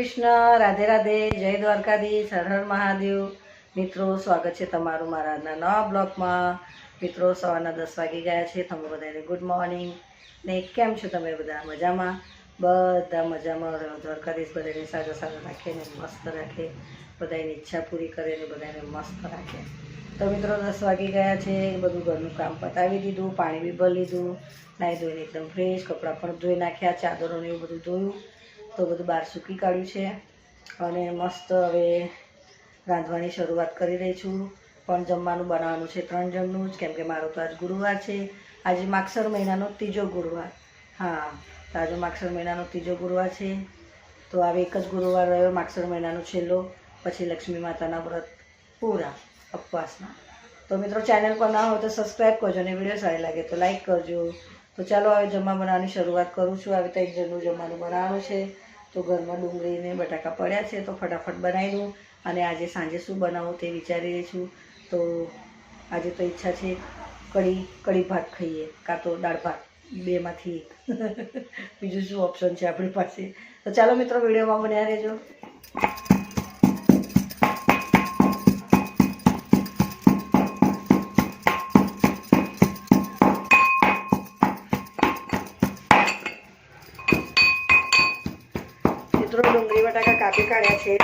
કૃષ્ણ, રાધે રાધે, જય દ્વારકાધીશ, હર હર મહાદેવ। મિત્રો, સ્વાગત છે તમારું મારા આજના નવા બ્લોગમાં। મિત્રો, સવારના 10 વાગી ગયા છે। તમે બધાને ગુડ મોર્નિંગ ને કેમ છો તમે બધા? મજામાં? બધા મજામાં રહો। દ્વારકાધીશ બધાને સાજા સાજા રાખે ને મસ્ત રાખે, બધાની ઈચ્છા પૂરી કરે ને બધાને મસ્ત રાખે। તો મિત્રો, 10 વાગી ગયા છે। બધું ઘરનું કામ પતાવી દીધું, પાણી બી ભરી લીધું, નાહી ધોઈને એકદમ ફ્રેશ, કપડાં પણ ધોઈ નાખ્યા, ચાદરોને એવું બધું ધોયું, તો બધું બહાર સૂકી કાઢ્યું છે અને મસ્ત હવે રાંધવાની શરૂઆત કરી રહી છું। પણ જમવાનું બનાવવાનું છે 3 જણનું જ, કેમ કે મારો તો આજ ગુરુવાર છે। આજે માગસર મહિનાનો ત્રીજો ગુરુવાર। હા, તો આજે માગસર મહિનાનો ત્રીજો ગુરુવાર છે। તો હવે એક જ ગુરુવાર રહ્યો માગસર મહિનાનો છેલ્લો, પછી લક્ષ્મી માતાના વ્રત પૂરા ઉપવાસના। તો મિત્રો, ચેનલ પર ના હોય તો સબસ્ક્રાઈબ કરજો અને વિડીયો સારી લાગે તો લાઈક કરજો। તો ચાલો હવે જમવા બનાવવાની શરૂઆત કરું છું। હવે 3 જણનું જમવાનું બનાવવાનું છે, તો ઘરમાં ડુંગળી ને બટાકા પડ્યા છે, તો ફટાફટ બનાવી દઉં। અને આજે સાંજે શું બનાવું તે વિચારી રહી છું। તો આજે તો ઈચ્છા છે કઢી ભાત ખાઈએ, કાં તો દાળ ભાત, બેમાંથી એક। બીજું શું ઓપ્શન છે આપણી પાસે? તો ચાલો મિત્રો, વિડીયોમાં બન્યા રહેજો। મિત્રો, ડુંગળી બટાકા કાપી કાઢ્યા છે,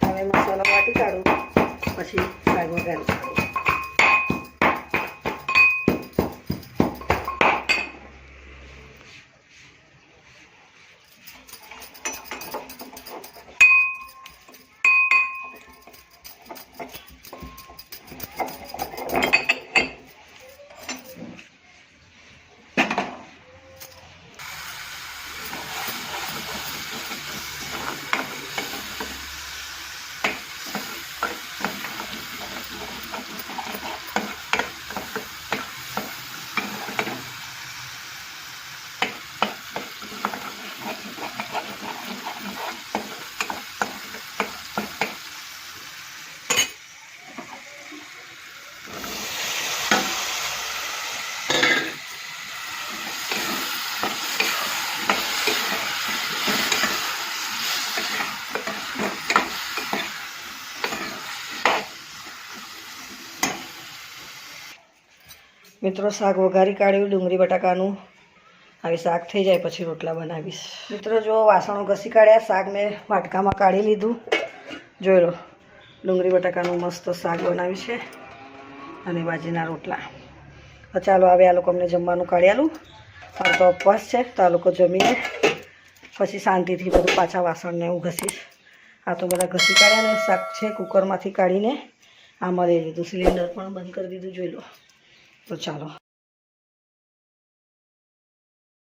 હવે મસાલો વાટી કાઢું, પછી શાક વઘારી કાઢું। મિત્રો, શાક વઘારી કાઢ્યું ડુંગળી બટાકાનું। હવે શાક થઈ જાય પછી રોટલા બનાવીશ। મિત્રો, જો વાસણો ઘસી કાઢ્યા, શાક મેં વાટકામાં કાઢી લીધું। જોઈ લો, ડુંગળી બટાકાનું મસ્ત શાક બનાવ્યું છે અને બાજીના રોટલા। તો ચાલો હવે આ લોકો અમને જમવાનું કાઢી આલું। મારે તો ઉપવાસ છે, તો આ લોકો જમીને પછી શાંતિથી બધું પાછા વાસણને હું ઘસીશ। આ તો બધા ઘસી કાઢ્યા ને શાક છે કુકરમાંથી કાઢીને આમાં લઈ લીધું, સિલિન્ડર પણ બંધ કરી દીધું, જોઈ લો। તો ચાલો